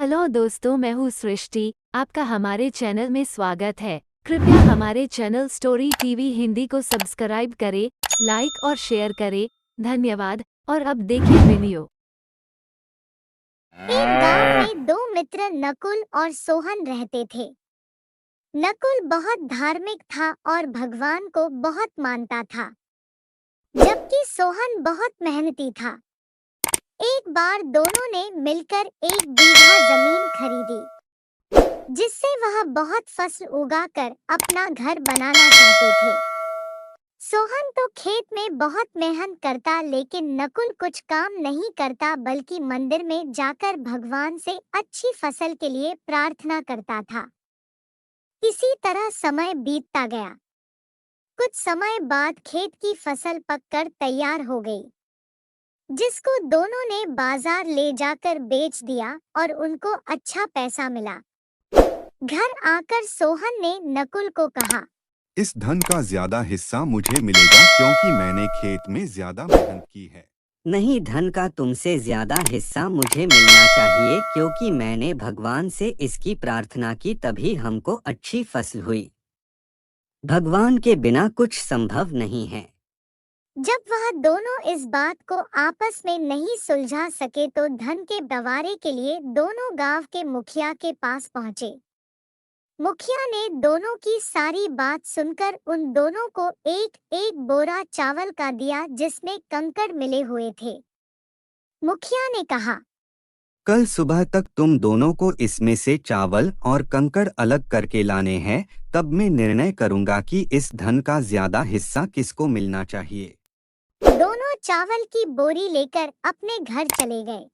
Hello दोस्तों, मैं हूँ सृष्टि। आपका हमारे चैनल में स्वागत है। कृपया हमारे चैनल स्टोरी टीवी हिंदी को सब्सक्राइब करें, लाइक और शेयर करें। धन्यवाद। और अब देखिए वीडियो। एक गांव में दो मित्र नकुल और सोहन रहते थे। नकुल बहुत धार्मिक था और भगवान को बहुत मानता था, जबकि सोहन बहुत मेहनती था। एक बार दोनों ने मिलकर 1 बीघा जमीन खरीदी, जिससे वह बहुत फसल उगाकर अपना घर बनाना चाहते थे। सोहन तो खेत में बहुत मेहनत करता, लेकिन नकुल कुछ काम नहीं करता बल्कि मंदिर में जाकर भगवान से अच्छी फसल के लिए प्रार्थना करता था। इसी तरह समय बीतता गया। कुछ समय बाद खेत की फसल पककर तैयार हो गई, जिसको दोनों ने बाजार ले जाकर बेच दिया और उनको अच्छा पैसा मिला। घर आकर सोहन ने नकुल को कहा, इस धन का ज्यादा हिस्सा मुझे मिलेगा क्योंकि मैंने खेत में ज्यादा मेहनत की है। नहीं, धन का तुमसे ज्यादा हिस्सा मुझे मिलना चाहिए क्योंकि मैंने भगवान से इसकी प्रार्थना की, तभी हमको अच्छी फसल हुई। भगवान के बिना कुछ संभव नहीं है। जब वह दोनों इस बात को आपस में नहीं सुलझा सके तो धन के बंटवारे के लिए दोनों गांव के मुखिया के पास पहुंचे। मुखिया ने दोनों की सारी बात सुनकर उन दोनों को एक एक बोरा चावल का दिया, जिसमें कंकड़ मिले हुए थे। मुखिया ने कहा, कल सुबह तक तुम दोनों को इसमें से चावल और कंकड़ अलग करके लाने हैं, तब मैं निर्णय करूंगा कि इस धन का ज्यादा हिस्सा किसको मिलना चाहिए। दोनों चावल की बोरी लेकर अपने घर चले गए।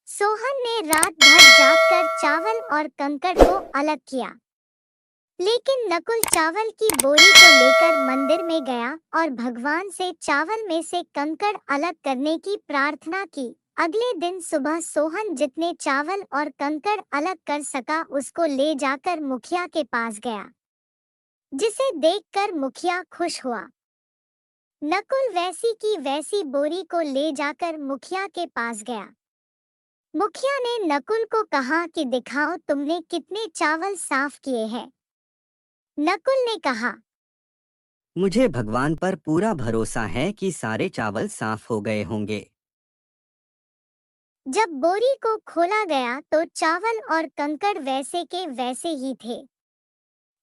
सोहन ने रात भर जागकर चावल और कंकड़ को अलग किया, लेकिन नकुल चावल की बोरी को लेकर मंदिर में गया और भगवान से चावल में से कंकड़ अलग करने की प्रार्थना की। अगले दिन सुबह सोहन जितने चावल और कंकड़ अलग कर सका उसको ले जाकर मुखिया के पास गया, जिसे देखकर मुखिया खुश हुआ। नकुल वैसी की वैसी बोरी को ले जाकर मुखिया के पास गया। मुखिया ने नकुल को कहा कि दिखाओ तुमने कितने चावल साफ किए हैं। नकुल ने कहा, मुझे भगवान पर पूरा भरोसा है कि सारे चावल साफ हो गए होंगे। जब बोरी को खोला गया तो चावल और कंकड़ वैसे के वैसे ही थे।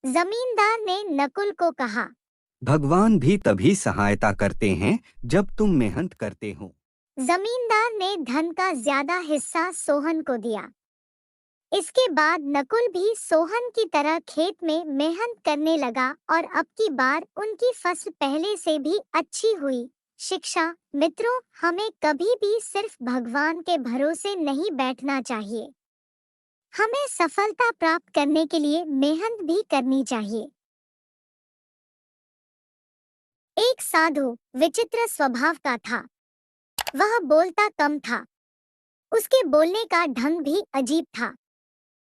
जमींदार ने नकुल को कहा, भगवान भी तभी सहायता करते हैं जब तुम मेहनत करते हो। जमींदार ने धन का ज्यादा हिस्सा सोहन को दिया। इसके बाद नकुल भी सोहन की तरह खेत में मेहनत करने लगा और अब की बार उनकी फसल पहले से भी अच्छी हुई। शिक्षा मित्रों, हमें कभी भी सिर्फ भगवान के भरोसे नहीं बैठना चाहिए। हमें सफलता प्राप्त करने के लिए मेहनत भी करनी चाहिए। एक साधु विचित्र स्वभाव का था। वह बोलता कम था। उसके बोलने का ढंग भी अजीब था।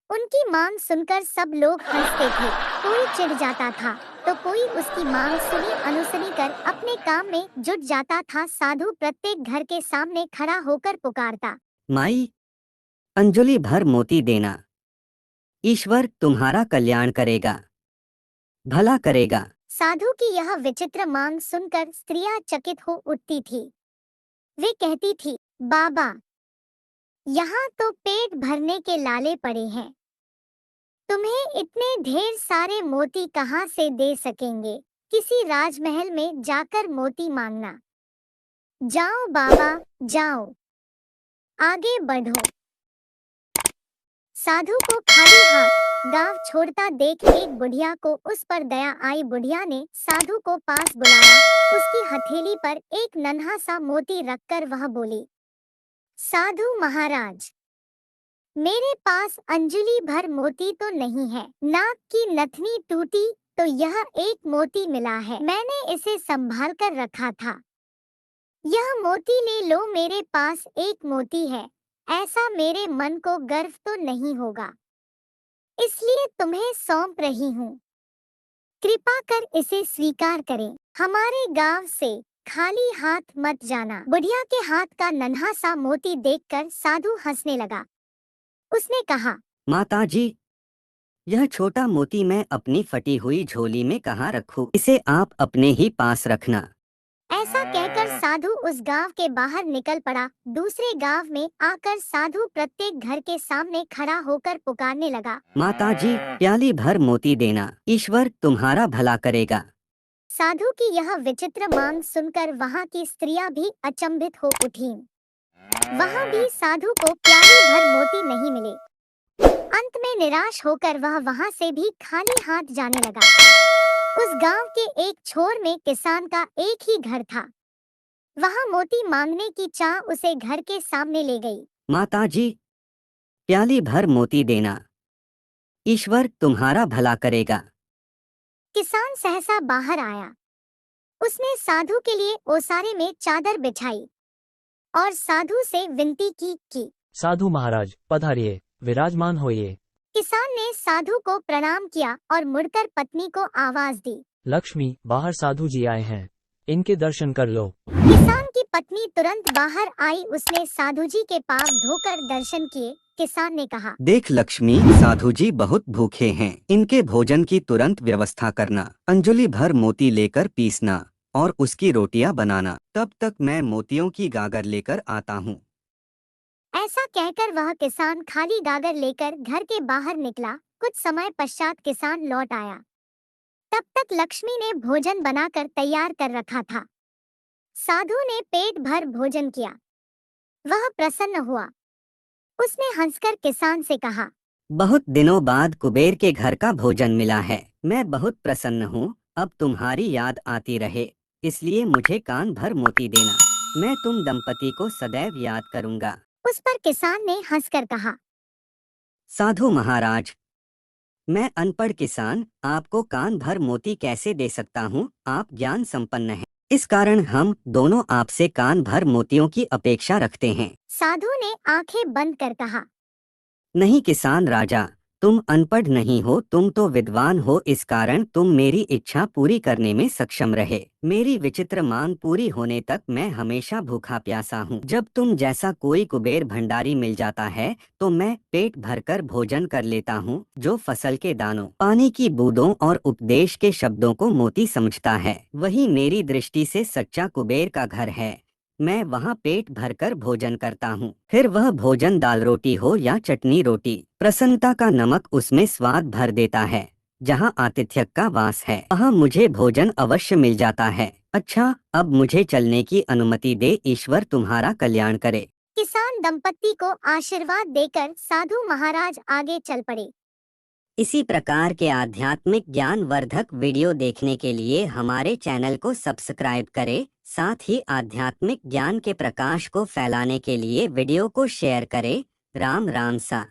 उनकी मांग सुनकर सब लोग हंसते थे। कोई चिढ़ जाता था तो कोई उसकी मांग सुनी अनुसुनी कर अपने काम में जुट जाता था। साधु प्रत्येक घर के सामने खड़ा होकर पुकारता, माई, अंजलि भर मोती देना। ईश्वर तुम्हारा कल्याण करेगा, भला करेगा। साधु की यह विचित्र मांग सुनकर स्त्रियां चकित हो उठती थी। वे कहती थी, बाबा, यहाँ तो पेट भरने के लाले पड़े हैं। तुम्हें इतने ढेर सारे मोती कहाँ से दे सकेंगे? किसी राजमहल में जाकर मोती मांगना। जाओ बाबा, जाओ, आगे बढ़ो। साधु को खाली हाथ गांव छोड़ता देख एक बुढ़िया को उस पर दया आई। बुढ़िया ने साधु को पास बुलाया। उसकी हथेली पर एक नन्हा सा मोती रखकर वह बोली, साधु महाराज, मेरे पास अंजलि भर मोती तो नहीं है। नाक की नथनी टूटी तो यह एक मोती मिला है। मैंने इसे संभाल कर रखा था। यह मोती ले लो, मेरे पास एक मोती है। ऐसा मेरे मन को गर्व तो नहीं होगा, इसलिए तुम्हें सौंप रही हूँ। कृपा कर इसे स्वीकार करें। हमारे गांव से खाली हाथ मत जाना। बुढ़िया के हाथ का नन्हा सा मोती देखकर साधु हंसने लगा। उसने कहा, माताजी, यह छोटा मोती मैं अपनी फटी हुई झोली में कहाँ रखूं? इसे आप अपने ही पास रखना। ऐसा कहकर साधु उस गांव के बाहर निकल पड़ा। दूसरे गांव में आकर साधु प्रत्येक घर के सामने खड़ा होकर पुकारने लगा, माताजी, प्याली भर मोती देना, ईश्वर तुम्हारा भला करेगा। साधु की यह विचित्र मांग सुनकर वहां की स्त्रियां भी अचंभित हो उठीं। वहां भी साधु को प्याली भर मोती नहीं मिले। अंत में निराश होकर वह वहां से भी खाली हाथ जाने लगा। उस गांव के एक छोर में किसान का एक ही घर था। वहां मोती मांगने की चाह उसे घर के सामने ले गई। माताजी, प्याली भर मोती देना, ईश्वर तुम्हारा भला करेगा। किसान सहसा बाहर आया। उसने साधु के लिए ओसारे में चादर बिछाई और साधु से विनती की। साधु महाराज पधारिए, विराजमान होइए। किसान ने साधु को प्रणाम किया और मुड़कर पत्नी को आवाज दी, लक्ष्मी, बाहर साधु जी आए हैं, इनके दर्शन कर लो। किसान की पत्नी तुरंत बाहर आई। उसने साधु जी के पांव धोकर दर्शन किए। किसान ने कहा, देख लक्ष्मी, साधु जी बहुत भूखे हैं, इनके भोजन की तुरंत व्यवस्था करना। अंजलि भर मोती लेकर पीसना और उसकी रोटियां बनाना। तब तक मैं मोतियों की गागर लेकर आता हूँ। ऐसा कहकर वह किसान खाली गागर लेकर घर के बाहर निकला। कुछ समय पश्चात किसान लौट आया। तब तक लक्ष्मी ने भोजन बनाकर तैयार कर रखा था। साधु ने पेट भर भोजन किया। वह प्रसन्न हुआ। उसने हंसकर किसान से कहा, बहुत दिनों बाद कुबेर के घर का भोजन मिला है। मैं बहुत प्रसन्न हूँ। अब तुम्हारी याद आती रहे, इसलिए मुझे कान भर मोती देना। मैं तुम दंपति को सदैव याद करूँगा। उस पर किसान ने हंसकर कहा, साधु महाराज, मैं अनपढ़ किसान आपको कान भर मोती कैसे दे सकता हूँ? आप ज्ञान संपन्न हैं, इस कारण हम दोनों आपसे कान भर मोतियों की अपेक्षा रखते हैं। साधु ने आंखें बंद कर कहा, नहीं किसान राजा, तुम अनपढ़ नहीं हो, तुम तो विद्वान हो, इस कारण तुम मेरी इच्छा पूरी करने में सक्षम रहे। मेरी विचित्र मांग पूरी होने तक मैं हमेशा भूखा प्यासा हूँ। जब तुम जैसा कोई कुबेर भंडारी मिल जाता है तो मैं पेट भरकर भोजन कर लेता हूँ, जो फसल के दानों, पानी की बूंदों और उपदेश के शब्दों को मोती समझता है, वही मेरी दृष्टि से सच्चा कुबेर का घर है। मैं वहाँ पेट भरकर भोजन करता हूँ। फिर वह भोजन दाल रोटी हो या चटनी रोटी, प्रसन्नता का नमक उसमें स्वाद भर देता है। जहाँ आतिथ्य का वास है वहाँ मुझे भोजन अवश्य मिल जाता है। अच्छा, अब मुझे चलने की अनुमति दे, ईश्वर तुम्हारा कल्याण करे। किसान दंपत्ति को आशीर्वाद देकर साधु महाराज आगे चल पड़े। इसी प्रकार के आध्यात्मिक ज्ञान वर्धक वीडियो देखने के लिए हमारे चैनल को सब्सक्राइब करें। साथ ही आध्यात्मिक ज्ञान के प्रकाश को फैलाने के लिए वीडियो को शेयर करें। राम राम सा।